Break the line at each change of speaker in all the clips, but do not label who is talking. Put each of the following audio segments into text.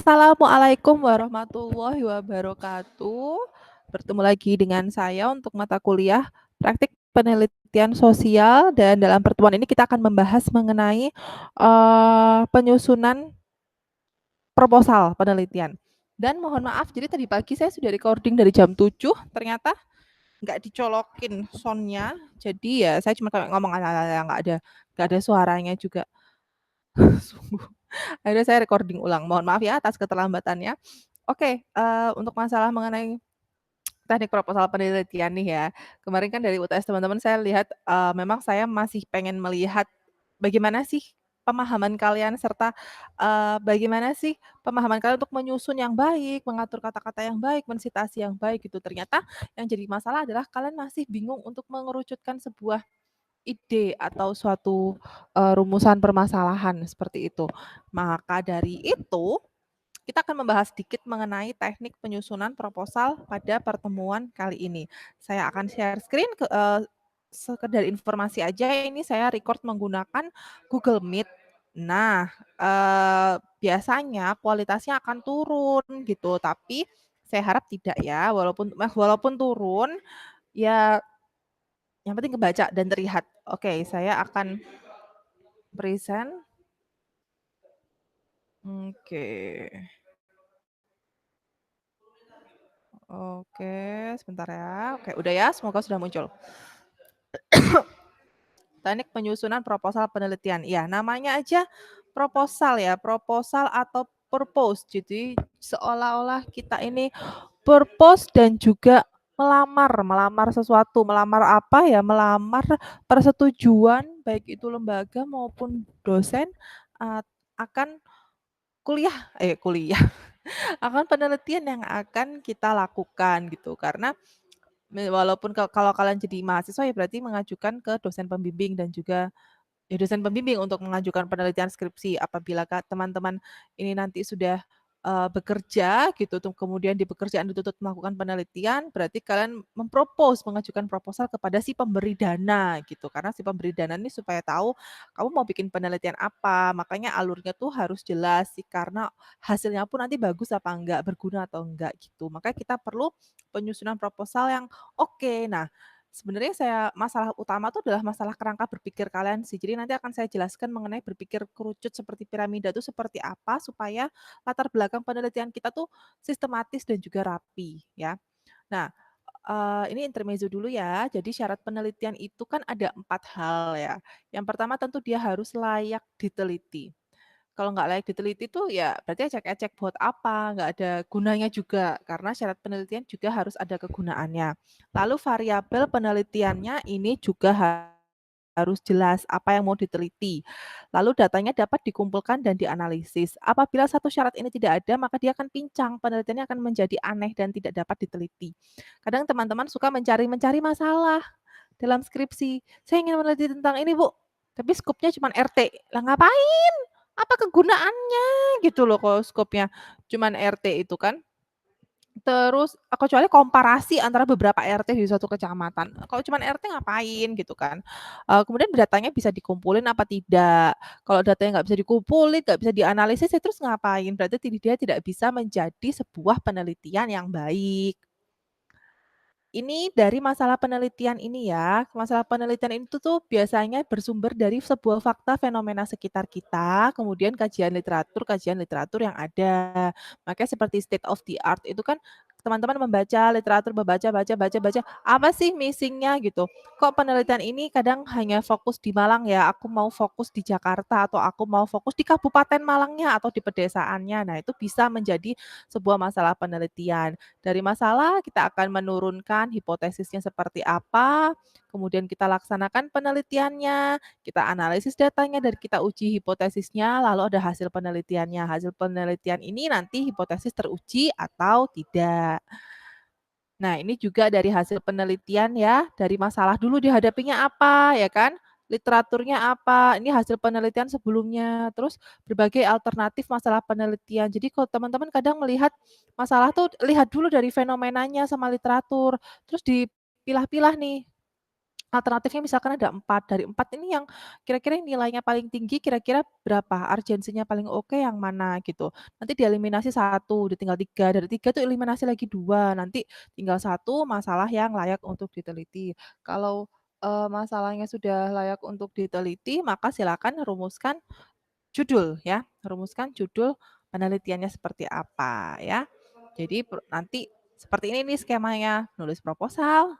Assalamualaikum warahmatullahi wabarakatuh. Bertemu lagi dengan saya untuk mata kuliah Praktik Penelitian Sosial dan dalam pertemuan ini kita akan membahas mengenai, penyusunan proposal penelitian. Dan mohon maaf, jadi tadi pagi saya sudah recording dari jam 7, ternyata nggak dicolokin sound-nya, jadi ya saya cuma kayak ngomong, nggak ada suaranya juga. Sungguh. Akhirnya saya recording ulang. Mohon maaf ya atas keterlambatannya. Oke, untuk masalah mengenai teknik proposal penelitian nih ya. Kemarin kan dari UTS teman-teman saya lihat, memang saya masih pengen melihat bagaimana sih pemahaman kalian serta, bagaimana sih pemahaman kalian untuk menyusun yang baik, mengatur kata-kata yang baik, mensitasi yang baik gitu. Ternyata yang jadi masalah adalah kalian masih bingung untuk mengerucutkan sebuah ide atau suatu, rumusan permasalahan seperti itu. Maka dari itu kita akan membahas sedikit mengenai teknik penyusunan proposal pada pertemuan kali ini. Saya akan share screen sekedar informasi aja ini saya record menggunakan Google Meet. Nah, biasanya kualitasnya akan turun gitu, tapi saya harap tidak ya, walaupun turun, ya yang penting kebaca dan terlihat. Oke, saya akan present. Oke. Oke, sebentar ya. Oke, udah ya, semoga sudah muncul. Teknik penyusunan proposal penelitian. Ya, namanya aja proposal ya, proposal atau purpose. Jadi seolah-olah kita ini purpose dan juga melamar sesuatu. Melamar apa ya? Melamar persetujuan baik itu lembaga maupun dosen akan kuliah, akan penelitian yang akan kita lakukan gitu. Karena walaupun kalau kalian jadi mahasiswa ya berarti mengajukan ke dosen pembimbing dan juga ya dosen pembimbing untuk mengajukan penelitian skripsi. Apabila teman-teman ini nanti sudah, bekerja gitu tuh kemudian di pekerjaan dituntut melakukan penelitian, berarti kalian mengajukan proposal kepada si pemberi dana gitu. Karena si pemberi dana ini supaya tahu kamu mau bikin penelitian apa, makanya alurnya tuh harus jelas sih karena hasilnya pun nanti bagus apa enggak, berguna atau enggak gitu. Makanya kita perlu penyusunan proposal yang oke. Nah, sebenarnya masalah utama itu adalah masalah kerangka berpikir kalian sih. Jadi nanti akan saya jelaskan mengenai berpikir kerucut seperti piramida itu seperti apa supaya latar belakang penelitian kita tuh sistematis dan juga rapi ya. Nah, ini intermezzo dulu ya. Jadi syarat penelitian itu kan ada 4 hal ya. Yang pertama tentu dia harus layak diteliti. Kalau nggak layak diteliti tuh ya berarti ecek-ecek buat apa, nggak ada gunanya juga, karena syarat penelitian juga harus ada kegunaannya. Lalu variabel penelitiannya ini juga harus jelas apa yang mau diteliti. Lalu datanya dapat dikumpulkan dan dianalisis. Apabila satu syarat ini tidak ada, maka dia akan pincang, penelitiannya akan menjadi aneh dan tidak dapat diteliti. Kadang teman-teman suka mencari masalah dalam skripsi. Saya ingin meneliti tentang ini, Bu, tapi skopnya cuma RT. Lah ngapain? Apa kegunaannya gitu loh kalau skopnya cuman RT itu kan. Terus, kecuali komparasi antara beberapa RT di suatu kecamatan. Kalau cuman RT ngapain gitu kan. Kemudian datanya bisa dikumpulin apa tidak. Kalau datanya nggak bisa dikumpulin, nggak bisa dianalisis, ya terus ngapain? Berarti dia tidak bisa menjadi sebuah penelitian yang baik. Ini dari masalah penelitian ini ya, masalah penelitian itu tuh biasanya bersumber dari sebuah fakta fenomena sekitar kita, kemudian kajian literatur yang ada. Makanya seperti state of the art itu kan teman-teman membaca literatur, baca, apa sih missing-nya gitu. Kok penelitian ini kadang hanya fokus di Malang ya, aku mau fokus di Jakarta atau aku mau fokus di Kabupaten Malangnya atau di pedesaannya. Nah, itu bisa menjadi sebuah masalah penelitian. Dari masalah kita akan menurunkan hipotesisnya seperti apa, kemudian kita laksanakan penelitiannya, kita analisis datanya dan kita uji hipotesisnya, lalu ada hasil penelitiannya. Hasil penelitian ini nanti hipotesis teruji atau tidak. Nah, ini juga dari hasil penelitian ya, dari masalah dulu dihadapinya apa, ya kan? Literaturnya apa, ini hasil penelitian sebelumnya, terus berbagai alternatif masalah penelitian. Jadi kalau teman-teman kadang melihat masalah tuh lihat dulu dari fenomenanya sama literatur, terus dipilah-pilah nih Alternatifnya misalkan ada 4, dari 4 ini yang kira-kira nilainya paling tinggi kira-kira berapa, urgensinya paling oke yang mana gitu. Nanti dieliminasi 1, udah tinggal 3, dari 3 tuh eliminasi lagi 2, nanti tinggal 1 masalah yang layak untuk diteliti. Kalau, masalahnya sudah layak untuk diteliti, maka silakan rumuskan judul ya, rumuskan judul penelitiannya seperti apa ya. Jadi nanti seperti ini nih skemanya, nulis proposal,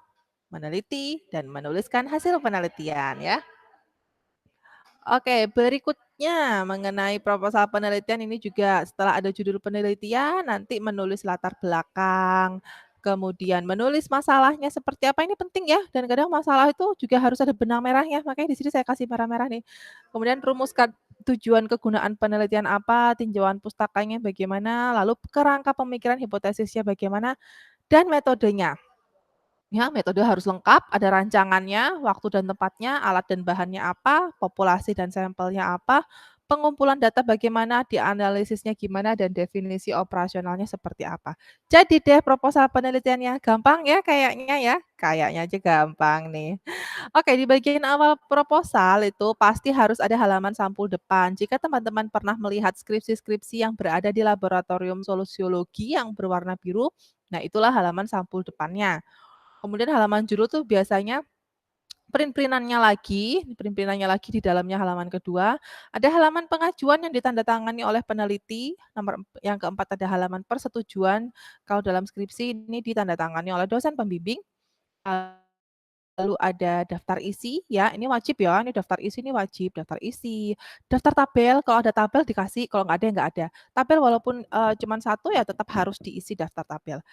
meneliti, dan menuliskan hasil penelitian ya. Oke, berikutnya mengenai proposal penelitian ini juga setelah ada judul penelitian, nanti menulis latar belakang, kemudian menulis masalahnya seperti apa, ini penting ya, dan kadang masalah itu juga harus ada benang merahnya, makanya di sini saya kasih merah-merah nih. Kemudian rumuskan tujuan kegunaan penelitian apa, tinjauan pustakanya bagaimana, lalu kerangka pemikiran hipotesisnya bagaimana, dan metodenya. Ya, metode harus lengkap, ada rancangannya, waktu dan tempatnya, alat dan bahannya apa, populasi dan sampelnya apa, pengumpulan data bagaimana, dianalisisnya gimana, dan definisi operasionalnya seperti apa. Jadi deh proposal penelitiannya, gampang ya kayaknya ya? Kayaknya aja gampang nih. Oke, di bagian awal proposal itu pasti harus ada halaman sampul depan. Jika teman-teman pernah melihat skripsi-skripsi yang berada di laboratorium sosiologi yang berwarna biru, nah itulah halaman sampul depannya. Kemudian halaman judul tuh biasanya print-print-annya lagi di dalamnya halaman kedua, ada halaman pengajuan yang ditandatangani oleh peneliti, yang keempat ada halaman persetujuan, kalau dalam skripsi ini ditandatangani oleh dosen pembimbing, lalu ada daftar isi ya, ini wajib ya, ini daftar isi ini wajib, daftar isi, daftar tabel, kalau ada tabel dikasih, kalau nggak ada ya nggak ada. Tabel walaupun, cuman 1 ya tetap harus diisi daftar tabel.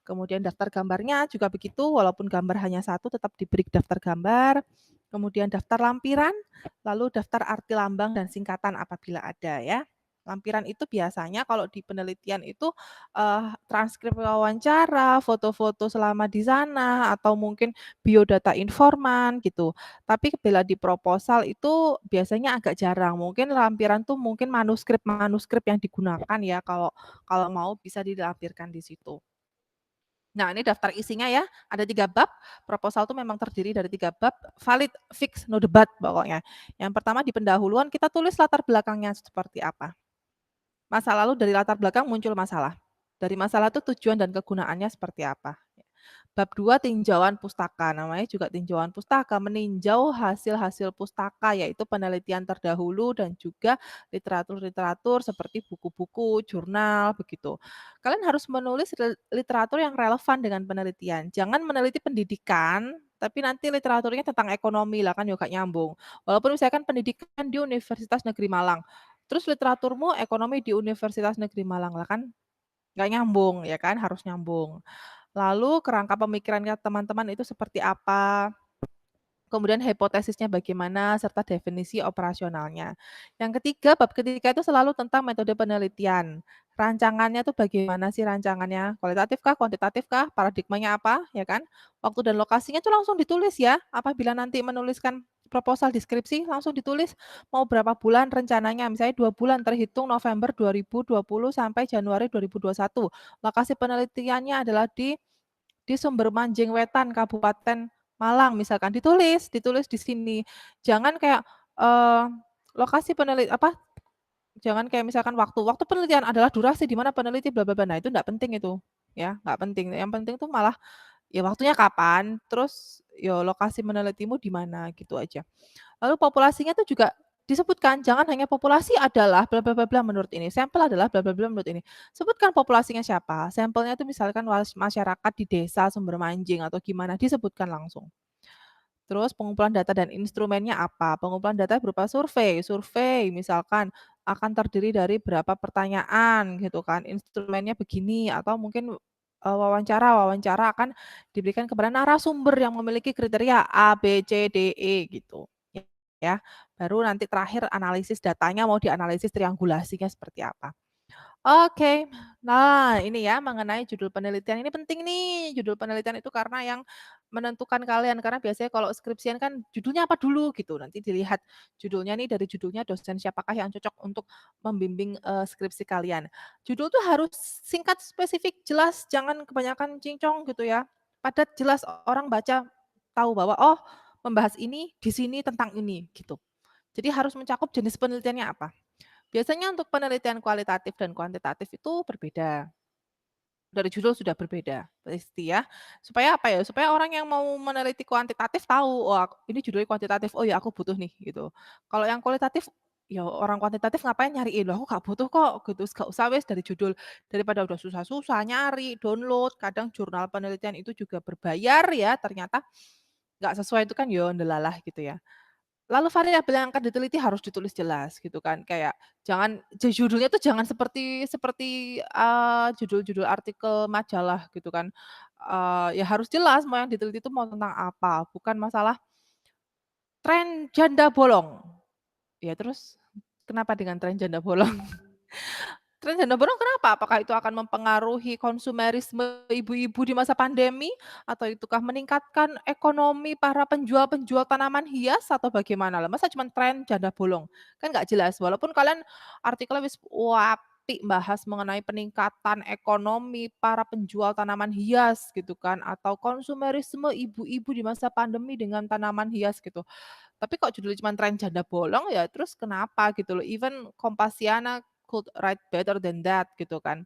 Kemudian daftar gambarnya juga begitu, walaupun gambar hanya satu tetap diberi daftar gambar, kemudian daftar lampiran, lalu daftar arti lambang dan singkatan apabila ada ya. Lampiran itu biasanya kalau di penelitian itu, transkrip wawancara, foto-foto selama di sana, atau mungkin biodata informan gitu. Tapi bila di proposal itu biasanya agak jarang, mungkin lampiran tuh mungkin manuskrip-manuskrip yang digunakan ya kalau kalau mau bisa dilampirkan di situ. Nah, ini daftar isinya ya, ada 3 bab, proposal itu memang terdiri dari 3 bab, valid, fix, no debat pokoknya. Yang pertama di pendahuluan kita tulis latar belakangnya seperti apa. Masa lalu dari latar belakang muncul masalah. Dari masalah itu tujuan dan kegunaannya seperti apa. Bab 2 tinjauan pustaka, namanya juga tinjauan pustaka, meninjau hasil-hasil pustaka, yaitu penelitian terdahulu dan juga literatur-literatur seperti buku-buku, jurnal, begitu. Kalian harus menulis literatur yang relevan dengan penelitian. Jangan meneliti pendidikan, tapi nanti literaturnya tentang ekonomi lah kan juga nyambung. Walaupun misalkan pendidikan di Universitas Negeri Malang, terus literaturmu ekonomi di Universitas Negeri Malang lah kan nggak nyambung ya kan, harus nyambung. Lalu kerangka pemikirannya teman-teman itu seperti apa, kemudian hipotesisnya bagaimana, serta definisi operasionalnya. Yang ketiga, bab ketiga itu selalu tentang metode penelitian. Rancangannya tuh bagaimana sih rancangannya? Kualitatif kah, kuantitatif kah, paradigmanya apa, ya kan? Waktu dan lokasinya tuh langsung ditulis ya. Apabila nanti menuliskan proposal deskripsi, langsung ditulis mau berapa bulan rencananya. Misalnya 2 bulan terhitung November 2020 sampai Januari 2021. Lokasi penelitiannya adalah di Sumber Manjing Wetan, Kabupaten Malang misalkan, ditulis ditulis di sini. Jangan kayak, eee, lokasi jangan kayak misalkan waktu penelitian adalah durasi di mana peneliti bla bla bla. Nah, itu nggak penting itu, ya, nggak penting. Yang penting tuh malah, ya waktunya kapan, terus ya lokasi menelitimu di mana, gitu aja. Lalu populasinya tuh juga disebutkan, jangan hanya populasi adalah bla bla bla bla menurut ini, sampel adalah bla bla bla menurut ini. Sebutkan populasinya siapa, sampelnya itu misalkan masyarakat di desa Sumber Manjing atau gimana, disebutkan langsung. Terus pengumpulan data dan instrumennya apa? Pengumpulan data berupa survei. Survei misalkan akan terdiri dari berapa pertanyaan gitu kan, instrumennya begini atau mungkin, wawancara. Wawancara akan diberikan kepada narasumber yang memiliki kriteria A, B, C, D, E gitu, ya. Baru nanti terakhir analisis datanya mau dianalisis triangulasinya seperti apa. Oke. Nah, ini ya mengenai judul penelitian ini penting nih, judul penelitian itu karena yang menentukan kalian, karena biasanya kalau skripsian kan judulnya apa dulu gitu, nanti dilihat judulnya nih, dari judulnya dosen siapakah yang cocok untuk membimbing, skripsi kalian. Judul tuh harus singkat, spesifik, jelas, jangan kebanyakan cincong gitu ya, padat, jelas, orang baca tahu bahwa, oh membahas ini, di sini tentang ini, gitu. Jadi harus mencakup jenis penelitiannya apa. Biasanya untuk penelitian kualitatif dan kuantitatif itu berbeda. Dari judul sudah berbeda, pasti ya. Supaya apa ya, supaya orang yang mau meneliti kuantitatif tahu, "Wah, ini judulnya kuantitatif, oh ya aku butuh nih," gitu. Kalau yang kualitatif, ya orang kuantitatif ngapain nyariin, "Loh aku nggak butuh kok," gitu, "nggak usah wes dari judul." Daripada udah susah-susah nyari, download, kadang jurnal penelitian itu juga berbayar ya, ternyata nggak sesuai itu kan ya ndelalah gitu ya. Lalu variabel yang akan diteliti harus ditulis jelas gitu kan, kayak jangan judulnya tuh jangan seperti seperti, judul-judul artikel majalah gitu kan, ya harus jelas mau yang diteliti itu mau tentang apa, bukan masalah tren janda bolong. Ya terus kenapa dengan tren janda bolong? Tren janda bolong kenapa? Apakah itu akan mempengaruhi konsumerisme ibu-ibu di masa pandemi? Atau itukah meningkatkan ekonomi para penjual-penjual tanaman hias atau bagaimana lah? Masa cuma tren janda bolong? Kan nggak jelas. Walaupun kalian artikelnya wis apik bahas mengenai peningkatan ekonomi para penjual tanaman hias gitu kan, atau konsumerisme ibu-ibu di masa pandemi dengan tanaman hias gitu. Tapi kok judulnya cuma tren janda bolong ya terus kenapa gitu loh, even Kompasiana could write better than that gitu kan.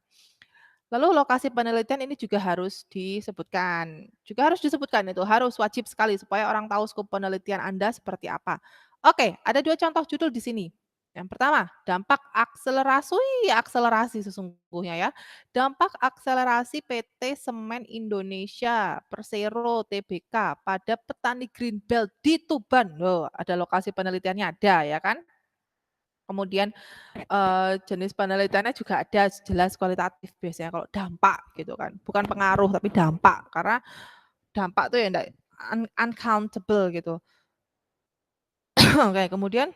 Lalu lokasi penelitian ini juga harus disebutkan itu, harus wajib sekali supaya orang tahu skop penelitian Anda seperti apa. Oke, ada 2 contoh judul di sini. Yang pertama, dampak akselerasi sesungguhnya ya. Dampak akselerasi PT Semen Indonesia Persero Tbk pada petani Greenbelt di Tuban. Loh, ada lokasi penelitiannya ada ya kan. Kemudian jenis penelitiannya juga ada jelas kualitatif biasanya kalau dampak gitu kan, bukan pengaruh tapi dampak, karena dampak tuh ya ndak uncountable gitu. Oke, kemudian,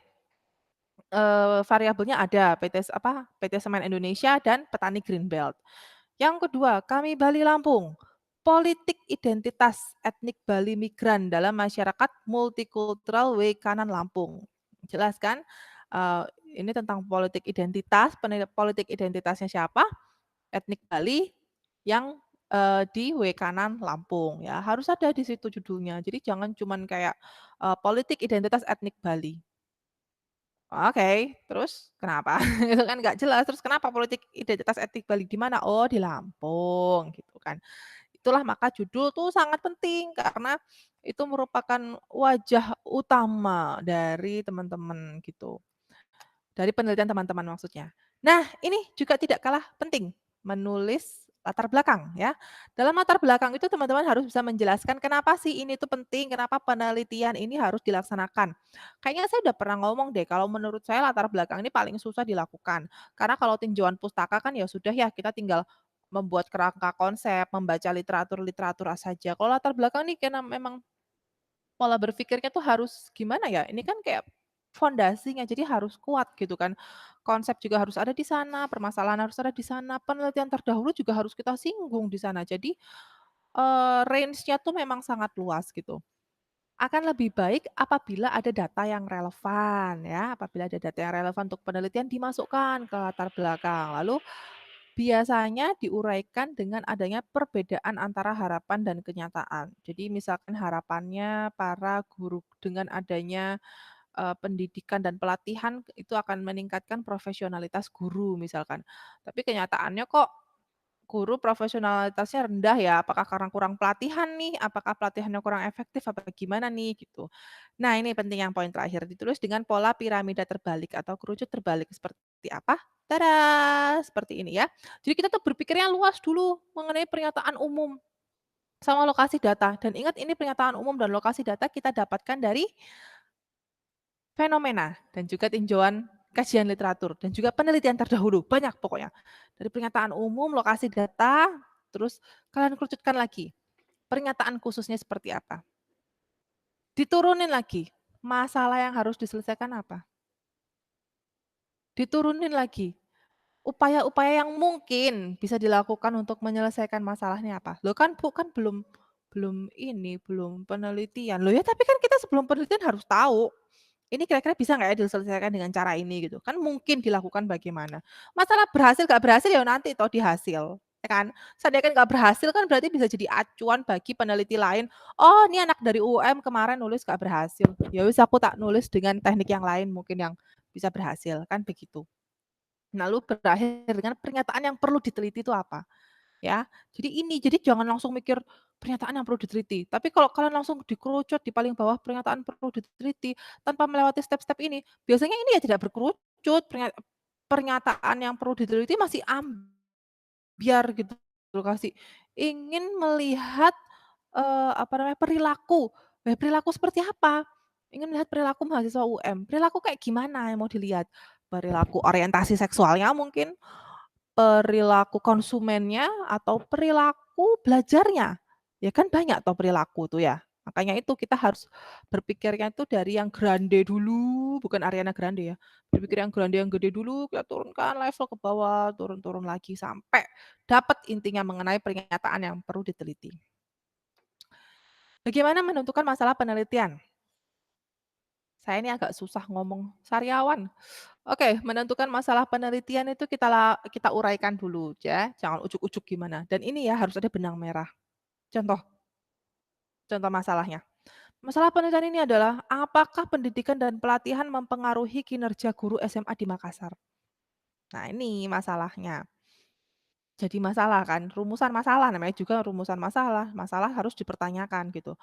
variabelnya ada PT Semen Indonesia dan petani Greenbelt. Yang kedua, Kami Bali Lampung, politik identitas etnik Bali migran dalam masyarakat multikultural Wekanan Lampung. Jelas kan? Eee, ini tentang politik identitas, politik identitasnya siapa? Etnik Bali yang, di Wekanan Lampung ya, harus ada di situ judulnya. Jadi jangan cuman kayak, politik identitas etnik Bali. Oke, terus kenapa? Itu kan nggak jelas, terus kenapa politik identitas etnik Bali di mana? Oh, di Lampung gitu kan. Itulah maka judul tuh sangat penting karena itu merupakan wajah utama dari teman-teman gitu. Dari penelitian teman-teman maksudnya. Nah, ini juga tidak kalah penting, menulis latar belakang ya. Dalam latar belakang itu teman-teman harus bisa menjelaskan kenapa sih ini tuh penting, kenapa penelitian ini harus dilaksanakan. Kayaknya saya udah pernah ngomong deh, kalau menurut saya latar belakang ini paling susah dilakukan. Karena kalau tinjauan pustaka kan ya sudah ya, kita tinggal membuat kerangka konsep, membaca literatur-literatur saja. Kalau latar belakang nih karena memang pola berpikirnya tuh harus gimana ya, ini kan kayak fondasinya, jadi harus kuat gitu kan. Konsep juga harus ada di sana, permasalahan harus ada di sana, penelitian terdahulu juga harus kita singgung di sana. Jadi, range-nya tuh memang sangat luas gitu. Akan lebih baik apabila ada data yang relevan ya, apabila ada data yang relevan untuk penelitian dimasukkan ke latar belakang. Lalu biasanya diuraikan dengan adanya perbedaan antara harapan dan kenyataan. Jadi misalkan harapannya para guru dengan adanya, pendidikan dan pelatihan itu akan meningkatkan profesionalitas guru misalkan. Tapi kenyataannya kok guru profesionalitasnya rendah ya, apakah karena kurang pelatihan nih? Apakah pelatihannya kurang efektif? Apa gimana nih? Gitu. Nah ini penting yang poin terakhir, ditulis dengan pola piramida terbalik atau kerucut terbalik seperti apa? Tada! Seperti ini ya. Jadi kita tuh berpikirnya luas dulu mengenai pernyataan umum sama lokasi data dan ingat ini pernyataan umum dan lokasi data kita dapatkan dari fenomena dan juga tinjauan kajian literatur dan juga penelitian terdahulu, banyak pokoknya. Dari pernyataan umum, lokasi data, terus kalian kerucutkan lagi, pernyataan khususnya seperti apa. Diturunin lagi, masalah yang harus diselesaikan apa. Diturunin lagi, upaya-upaya yang mungkin bisa dilakukan untuk menyelesaikan masalahnya apa. Loh kan bukan belum belum ini, belum penelitian. Loh ya tapi kan kita sebelum penelitian harus tahu, ini kira-kira bisa nggak ya diselesaikan dengan cara ini gitu, kan mungkin dilakukan bagaimana. Masalah berhasil nggak berhasil ya nanti toh di hasil. ya kan? Seandainya kan nggak berhasil kan berarti bisa jadi acuan bagi peneliti lain, "Oh, ini anak dari UM kemarin nulis nggak berhasil, ya wis aku tak nulis dengan teknik yang lain mungkin yang bisa berhasil," kan begitu. Lalu berakhir dengan pernyataan yang perlu diteliti itu apa, ya. Jadi jangan langsung mikir pernyataan yang perlu diteliti, tapi kalau kalian langsung dikerucut di paling bawah pernyataan perlu diteliti tanpa melewati step-step ini, biasanya ini ya tidak berkerucut, pernyataan yang perlu diteliti masih ambiar gitu loh, ingin melihat, apa namanya, perilaku. Perilaku seperti apa? Ingin melihat perilaku mahasiswa UM, perilaku kayak gimana yang mau dilihat? Perilaku orientasi seksualnya mungkin, perilaku konsumennya, atau perilaku belajarnya. Ya kan banyak toh perilaku tuh ya. Makanya itu kita harus berpikirnya itu dari yang grande dulu, bukan Ariana Grande ya. Berpikir yang grande, yang gede dulu, kita turunkan level ke bawah, turun-turun lagi sampai dapat intinya mengenai pernyataan yang perlu diteliti. Bagaimana menentukan masalah penelitian? Saya ini agak susah ngomong sariawan. Oke, menentukan masalah penelitian itu kita uraikan dulu ya, jangan ujuk-ujuk gimana. Dan ini ya harus ada benang merah. Contoh contoh masalahnya. Masalah penelitian ini adalah apakah pendidikan dan pelatihan mempengaruhi kinerja guru SMA di Makassar? Nah, ini masalahnya. Jadi masalah kan, rumusan masalah namanya juga rumusan masalah, masalah harus dipertanyakan gitu.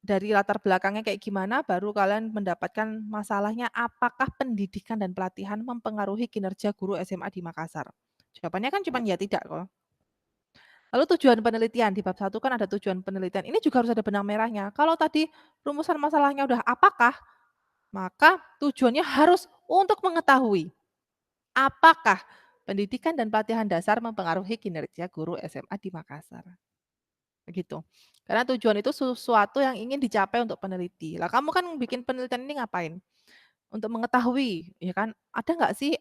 Dari latar belakangnya kayak gimana, baru kalian mendapatkan masalahnya apakah pendidikan dan pelatihan mempengaruhi kinerja guru SMA di Makassar? Jawabannya kan cuman ya tidak kok. Lalu tujuan penelitian, di bab satu kan ada tujuan penelitian, ini juga harus ada benang merahnya. Kalau tadi rumusan masalahnya udah apakah, maka tujuannya harus untuk mengetahui apakah pendidikan dan pelatihan dasar mempengaruhi kinerja guru SMA di Makassar, begitu. Karena tujuan itu sesuatu yang ingin dicapai untuk peneliti. Lah kamu kan bikin penelitian ini ngapain? Untuk mengetahui, ya kan, ada nggak sih,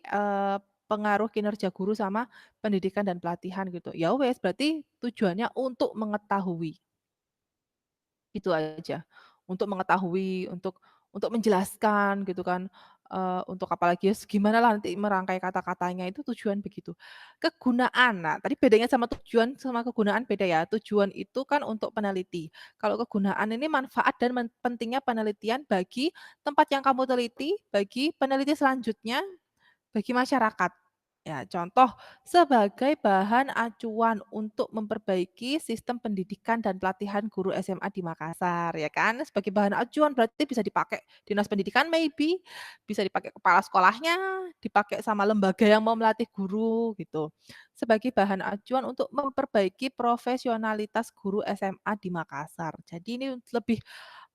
pengaruh kinerja guru sama pendidikan dan pelatihan gitu. Ya wes, berarti tujuannya untuk mengetahui. Itu aja. Untuk mengetahui, untuk menjelaskan gitu kan, untuk apalagi ya gimanalah nanti merangkai kata-katanya itu tujuan begitu. Kegunaan, nah tadi bedanya sama tujuan sama kegunaan beda ya. Tujuan itu kan untuk peneliti. Kalau kegunaan ini manfaat dan pentingnya penelitian bagi tempat yang kamu teliti, bagi peneliti selanjutnya, bagi masyarakat. Ya, contoh sebagai bahan acuan untuk memperbaiki sistem pendidikan dan pelatihan guru SMA di Makassar, ya kan. Sebagai bahan acuan berarti bisa dipakai dinas pendidikan maybe, bisa dipakai kepala sekolahnya, dipakai sama lembaga yang mau melatih guru gitu. Sebagai bahan acuan untuk memperbaiki profesionalitas guru SMA di Makassar. Jadi ini lebih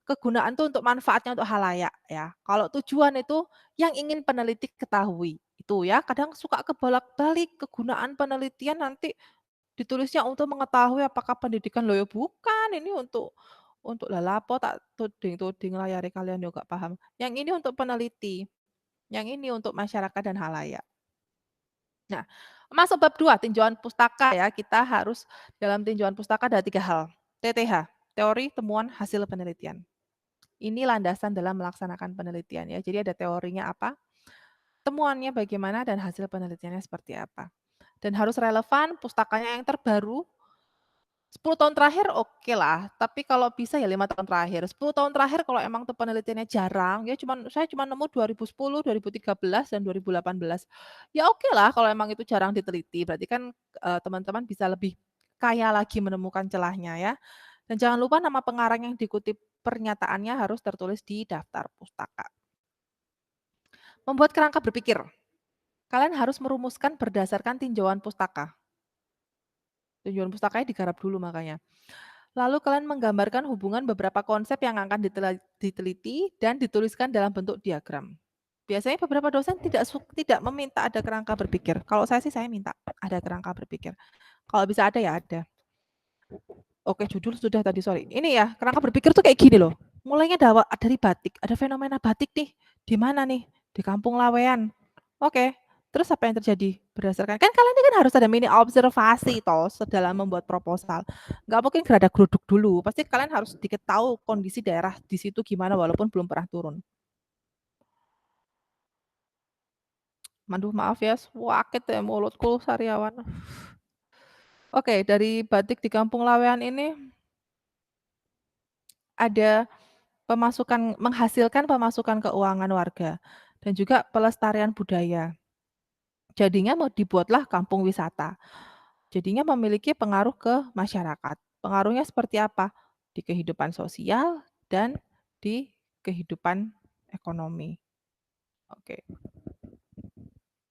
kegunaan tuh untuk manfaatnya untuk halayak ya. Kalau tujuan itu yang ingin peneliti ketahui, itu ya. Kadang suka kebolak-balik kegunaan penelitian nanti ditulisnya untuk mengetahui apakah pendidikan, loh ya bukan, ini untuk lah lapo tak tuding-tuding layare kalian yo gak paham. Yang ini untuk peneliti, yang ini untuk masyarakat dan halayak. Nah, masuk bab 2 tinjauan pustaka ya, kita harus dalam tinjauan pustaka ada 3 hal, TTH, teori, temuan, hasil penelitian. Ini landasan dalam melaksanakan penelitian ya. Jadi ada teorinya apa, temuannya bagaimana, dan hasil penelitiannya seperti apa. Dan harus relevan, pustakanya yang terbaru, 10 tahun terakhir oke lah, tapi kalau bisa ya 5 tahun terakhir. 10 tahun terakhir kalau emang tuh penelitiannya jarang, ya saya cuman nemu 2010, 2013, dan 2018. Ya oke lah kalau emang itu jarang diteliti, berarti kan, teman-teman bisa lebih kaya lagi menemukan celahnya ya. Dan jangan lupa nama pengarang yang dikutip pernyataannya harus tertulis di daftar pustaka. Membuat kerangka berpikir. Kalian harus merumuskan berdasarkan tinjauan pustaka. Tinjauan pustakanya digarap dulu makanya. Lalu kalian menggambarkan hubungan beberapa konsep yang akan diteliti dan dituliskan dalam bentuk diagram. Biasanya beberapa dosen tidak meminta ada kerangka berpikir. Kalau saya sih saya minta ada kerangka berpikir. Kalau bisa ada ya ada. Oke, judul sudah tadi, sorry. Ini ya, kerangka berpikir tuh kayak gini loh. Mulainya dari batik, ada fenomena batik nih. Di mana nih? Di Kampung Lawean. Oke, terus apa yang terjadi? Berdasarkan kan kalian ini kan harus ada mini observasi toh dalam membuat proposal. Nggak mungkin gerada geruduk dulu. Pasti kalian harus sedikit tahu kondisi daerah di situ gimana walaupun belum pernah turun. Aduh maaf ya, sakit ya mulutku sariawan. Oke, dari batik di Kampung Lawean ini ada menghasilkan pemasukan keuangan warga dan juga pelestarian budaya. Jadinya mau dibuatlah kampung wisata. Jadinya memiliki pengaruh ke masyarakat. Pengaruhnya seperti apa? Di kehidupan sosial dan di kehidupan ekonomi. Oke,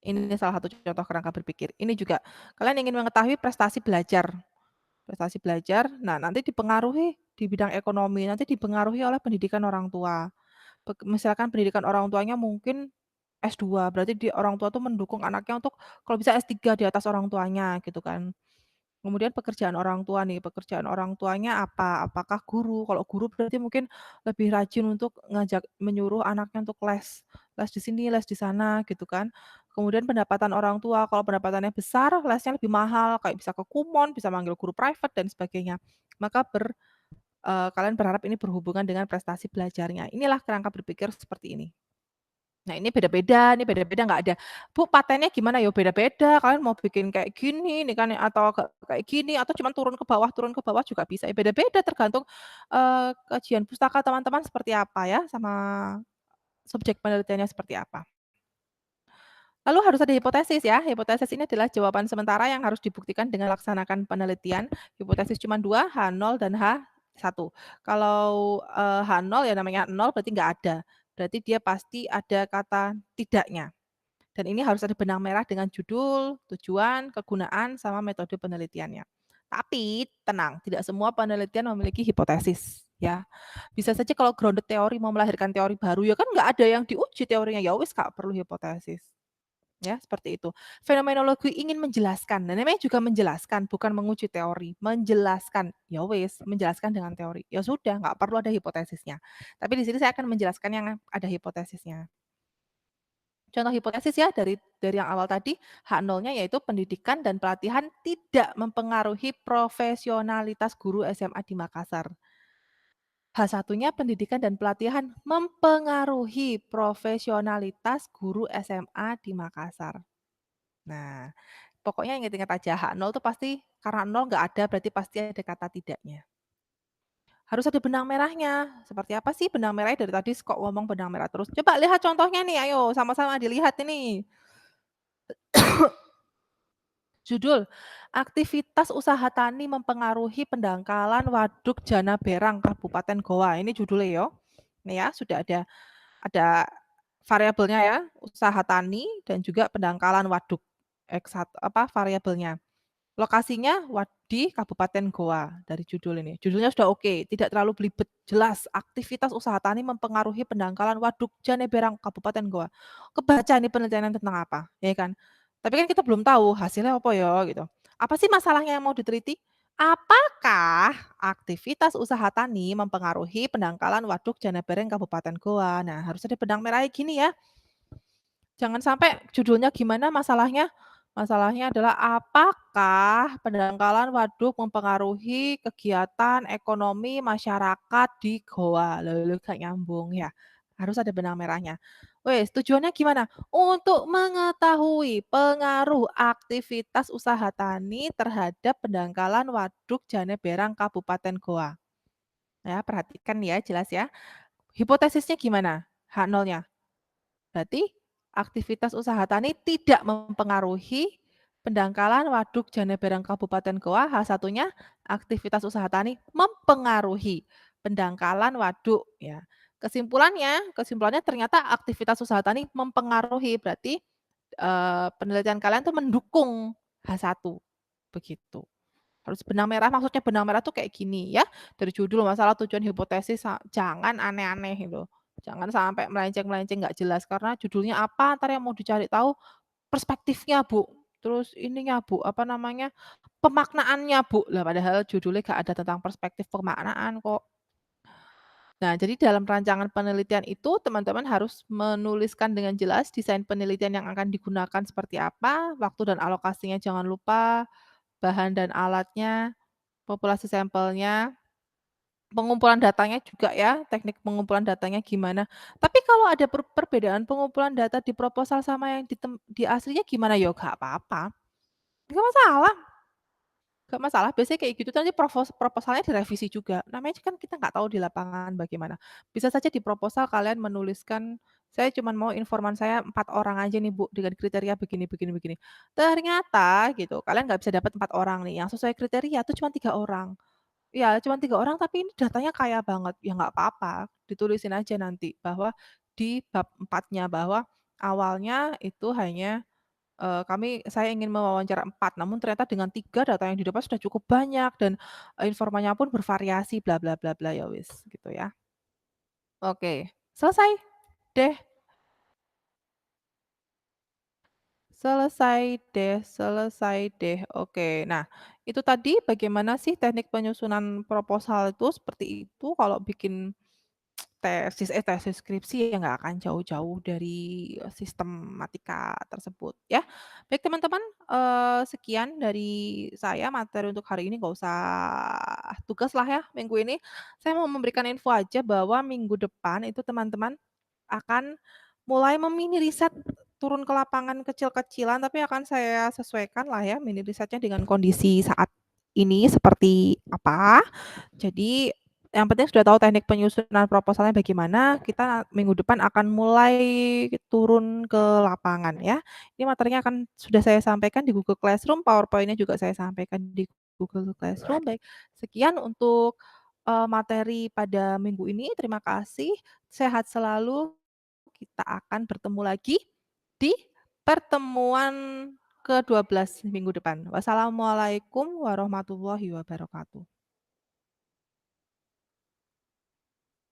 ini salah satu contoh kerangka berpikir. Ini juga kalian ingin mengetahui prestasi belajar. Prestasi belajar, nah nanti dipengaruhi di bidang ekonomi, nanti dipengaruhi oleh pendidikan orang tua. Misalkan pendidikan orang tuanya mungkin S2, berarti orang tua tuh mendukung anaknya untuk kalau bisa S3 di atas orang tuanya gitu kan. Kemudian pekerjaan orang tua nih, pekerjaan orang tuanya apa? Apakah guru? Kalau guru berarti mungkin lebih rajin untuk menyuruh anaknya untuk les, les di sini, les di sana gitu kan. Kemudian pendapatan orang tua, kalau pendapatannya besar, lesnya lebih mahal, kayak bisa ke Kumon, bisa manggil guru private dan sebagainya. Maka kalian berharap ini berhubungan dengan prestasi belajarnya. Inilah kerangka berpikir seperti ini. Nah ini beda-beda nggak ada, "Bu patennya gimana?" Ya beda-beda, kalian mau bikin kayak gini nih kan atau kayak gini atau cuman turun ke bawah juga bisa, ya beda-beda tergantung, kajian pustaka teman-teman seperti apa ya, sama subjek penelitiannya seperti apa. Lalu harus ada hipotesis ya, hipotesis ini adalah jawaban sementara yang harus dibuktikan dengan laksanakan penelitian. Hipotesis cuma 2, H0 dan H1. Kalau, H0 ya namanya nol berarti nggak ada, berarti dia pasti ada kata tidaknya. Dan ini harus ada benang merah dengan judul, tujuan, kegunaan, sama metode penelitiannya. Tapi tenang, tidak semua penelitian memiliki hipotesis ya. Bisa saja kalau grounded teori mau melahirkan teori baru ya kan nggak ada yang diuji teorinya, ya wis nggak perlu hipotesis. Ya, seperti itu. Fenomenologi ingin menjelaskan, dan namanya juga menjelaskan, bukan menguji teori, menjelaskan. Ya wis, menjelaskan dengan teori. Ya sudah, nggak perlu ada hipotesisnya. Tapi di sini saya akan menjelaskan yang ada hipotesisnya. Contoh hipotesis ya dari yang awal tadi, H0-nya yaitu pendidikan dan pelatihan tidak mempengaruhi profesionalitas guru SMA di Makassar. H1-nya pendidikan dan pelatihan mempengaruhi profesionalitas guru SMA di Makassar. Nah, pokoknya ingat-ingat aja H0 tuh pasti karena nol nggak ada berarti pasti ada kata tidaknya. Harus ada benang merahnya. Seperti apa sih benang merahnya dari tadi kok ngomong benang merah terus? Coba lihat contohnya nih, ayo sama-sama dilihat ini. Judul, Aktivitas Usaha Tani Mempengaruhi Pendangkalan Waduk Jana Berang Kabupaten Goa. Ini judulnya yo. Ini ya, sudah ada variabelnya ya, usaha tani dan juga pendangkalan waduk. Variabelnya. Lokasinya di Kabupaten Goa dari judul ini. Judulnya sudah oke, tidak terlalu belibet, jelas aktivitas usaha tani mempengaruhi pendangkalan waduk Janeberang Kabupaten Goa. Kebaca nih penelitian tentang apa, ya kan? Tapi kan kita belum tahu hasilnya apa ya gitu. Apa sih masalahnya yang mau diteliti? Apakah aktivitas usaha tani mempengaruhi pendangkalan waduk Janeberang Kabupaten Goa? Nah, harus ada benang merahnya gini ya. Jangan sampai judulnya gimana masalahnya? Masalahnya adalah apakah pendangkalan waduk mempengaruhi kegiatan ekonomi masyarakat di Goa? Loh nggak nyambung ya. Harus ada benang merahnya. Wes, tujuannya gimana? Untuk mengetahui pengaruh aktivitas usaha tani terhadap pendangkalan waduk Janeberang Kabupaten Goa. Ya, perhatikan ya, jelas ya. Hipotesisnya gimana? H0-nya. Berarti aktivitas usaha tani tidak mempengaruhi pendangkalan waduk Janeberang Kabupaten Goa. H1-nya aktivitas usaha tani mempengaruhi pendangkalan waduk ya. Kesimpulannya ternyata aktivitas usaha tani mempengaruhi, berarti, penelitian kalian tuh mendukung H1 begitu. Harus benang merah, maksudnya benang merah tuh kayak gini ya, dari judul masalah tujuan hipotesis jangan aneh-aneh gitu. Jangan sampai melenceng-melenceng nggak jelas karena judulnya apa, entar yang mau dicari tahu perspektifnya, Bu, terus ininya, Bu, apa namanya, pemaknaannya, Bu. Lah padahal judulnya nggak ada tentang perspektif pemaknaan kok. Nah, jadi dalam rancangan penelitian itu teman-teman harus menuliskan dengan jelas desain penelitian yang akan digunakan seperti apa, waktu dan alokasinya jangan lupa, bahan dan alatnya, populasi sampelnya, pengumpulan datanya juga ya, teknik pengumpulan datanya gimana. Tapi kalau ada perbedaan pengumpulan data di proposal sama yang di aslinya gimana? Ya nggak apa-apa, nggak masalah. Nggak masalah, biasanya kayak gitu tuh nanti proposalnya direvisi juga. Namanya kan kita nggak tahu di lapangan bagaimana. Bisa saja di proposal kalian menuliskan, "Saya cuman mau informan saya 4 orang aja nih Bu, dengan kriteria begini begini begini." Ternyata gitu, kalian nggak bisa dapat 4 orang nih, yang sesuai kriteria tuh cuma 3 orang. Iya, cuma 3 orang tapi ini datanya kaya banget. Ya nggak apa-apa, ditulisin aja nanti bahwa di bab 4-nya bahwa awalnya itu hanya saya ingin mewawancara 4, namun ternyata dengan 3 data yang didapat sudah cukup banyak dan, informanya pun bervariasi bla bla bla bla, ya wis gitu ya. Oke, selesai deh selesai deh, oke. Nah, itu tadi bagaimana sih teknik penyusunan proposal itu seperti itu kalau bikin tesis skripsi ya nggak akan jauh-jauh dari sistematika tersebut ya. Baik teman-teman, sekian dari saya materi untuk hari ini nggak usah tugas lah ya minggu ini. Saya mau memberikan info aja bahwa minggu depan itu teman-teman akan mulai mini riset turun ke lapangan kecil-kecilan, tapi akan saya sesuaikan lah ya mini risetnya dengan kondisi saat ini seperti apa. Jadi, yang penting sudah tahu teknik penyusunan proposalnya bagaimana, kita minggu depan akan mulai turun ke lapangan ya. Ini materinya akan sudah saya sampaikan di Google Classroom, PowerPoint-nya juga saya sampaikan di Google Classroom. Baik, sekian untuk, materi pada minggu ini, terima kasih, sehat selalu, kita akan bertemu lagi di pertemuan ke-12 minggu depan. Wassalamualaikum warahmatullahi wabarakatuh.